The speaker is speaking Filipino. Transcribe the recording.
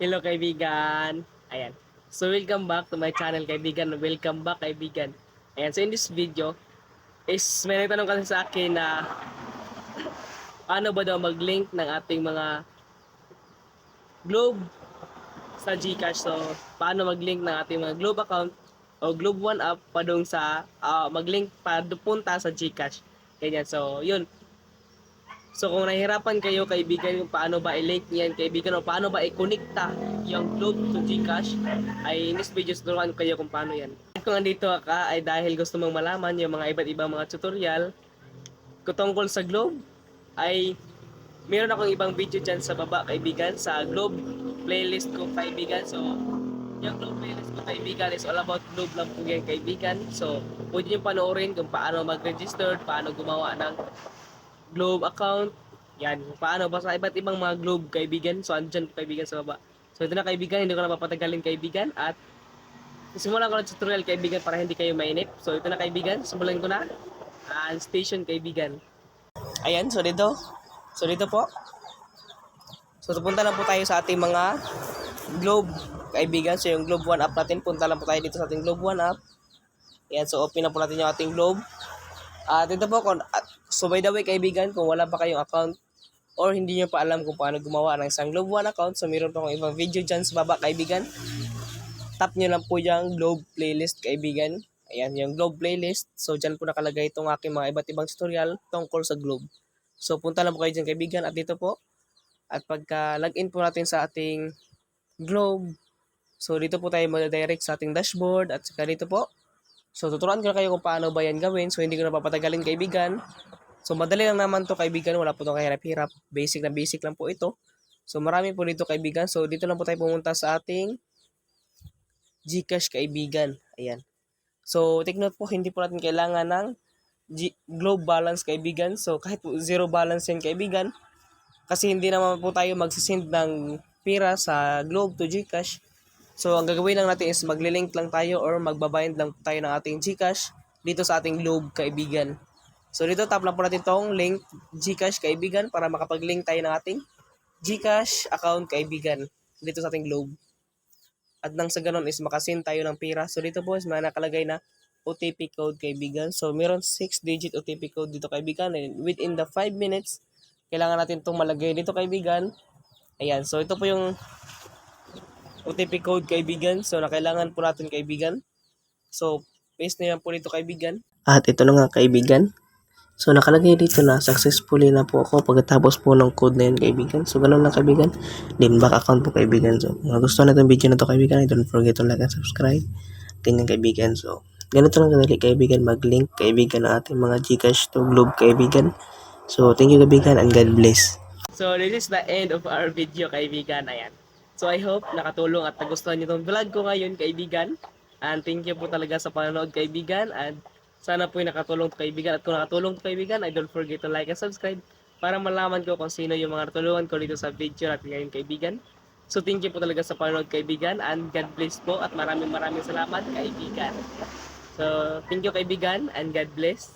Hello kaibigan. Ayan. So welcome back to my channel kaibigan. Welcome back kaibigan. Ayan. So in this video is may nagtanong kasi sa akin na paano ba daw mag-link ng ating mga Globe sa GCash. So paano mag-link ng ating mga Globe account o Globe One app pa dong sa mag-link pa punta sa GCash. Ganyan. So yun. So kung nahihirapan kayo kaibigan kung paano ba i-link yan kaibigan o paano ba i-connecta yung Globe to GCash ay in this video turuan ko kayo kung paano yan. Kung andito ka ay dahil gusto mong malaman yung mga iba't ibang mga tutorial tungkol sa Globe ay meron akong ibang video dyan sa baba kaibigan sa Globe playlist ko kaibigan. So yung Globe playlist ko kaibigan is all about Globe lang po yan kaibigan. So pwede nyo panoorin kung paano mag-register, paano gumawa ng Globe account. Yan, paano ba sa iba't ibang mga Globe kaibigan. So andyan po kaibigan sa baba. So ito na kaibigan, hindi ko na papatagalin kaibigan at simulan ko ng tutorial kaibigan para hindi kayo mainip. So ito na kaibigan, simulan ko na. Station kaibigan. Ayan, so dito. So dito po. So punta lang po tayo sa ating mga Globe kaibigan. So yung Globe One app natin, punta lang po tayo dito sa ating Globe One app. Ayan, so open na po natin yung ating Globe. Dito po, so by the way kaibigan, kung wala pa kayong account or hindi nyo pa alam kung paano gumawa ng isang Globe One account, so meron pa akong ibang video dyan sa baba kaibigan. Tap nyo lang po yung Globe playlist kaibigan. Ayan, yung Globe playlist. So dyan po nakalagay itong aking mga iba't ibang tutorial tungkol sa Globe. So punta lang po kayo dyan kaibigan at dito po. At pagka login po natin sa ating Globe, so dito po tayo mag-direct sa ating dashboard at saka dito po. So tuturuan ko na kayo kung paano ba yan gawin. So hindi ko na papatagalin kaibigan. So madali lang naman to kaibigan. Wala po itong kahirap-hirap. Basic na basic lang po ito. So marami po dito kaibigan. So dito lang po tayo pumunta sa ating GCash kaibigan. Ayan. So take note po, hindi po natin kailangan ng Globe balance kaibigan. So kahit po zero balance yan kaibigan. Kasi hindi naman po tayo magsisend ng pera sa Globe to GCash. So, ang gagawin lang natin is maglilink lang tayo or magbabind lang tayo ng ating GCash dito sa ating Globe kaibigan. So, dito tap lang po natin tong link GCash kaibigan para makapag-link tayo ng ating GCash account kaibigan dito sa ating Globe. At nang sa ganun is makasend tayo ng pera. So, dito po is may nakalagay na OTP code kaibigan. So, meron 6-digit OTP code dito kaibigan. And within the 5 minutes, kailangan natin itong malagay dito kaibigan. Ayan. So, ito po yung OTP code kaibigan. So, kailangan po natin kaibigan. So, paste na yan po dito kaibigan. At ito na nga kaibigan. So, nakalagay dito na successfully na po ako pagkatapos po ng code na yun kaibigan. So, ganun lang kaibigan. Then, back account po kaibigan. So, kung gusto na itong video na to kaibigan, don't forget to like and subscribe. Ganyan kaibigan. So, ganito lang kadali kaibigan mag-link kaibigan ng ating mga GCash to Globe kaibigan. So, thank you kaibigan and God bless. So, this is the end of our video kaibigan. Ayan. So I hope nakatulong at nagustuhan niyo itong vlog ko ngayon kaibigan. And thank you po talaga sa panonood kaibigan. And sana po nakatulong to kaibigan. At kung nakatulong to kaibigan, I don't forget to like and subscribe para malaman ko kung sino yung mga natulungan ko dito sa video natin ngayon kaibigan. So thank you po talaga sa panonood kaibigan. And God bless po at maraming salamat kaibigan. So thank you kaibigan and God bless.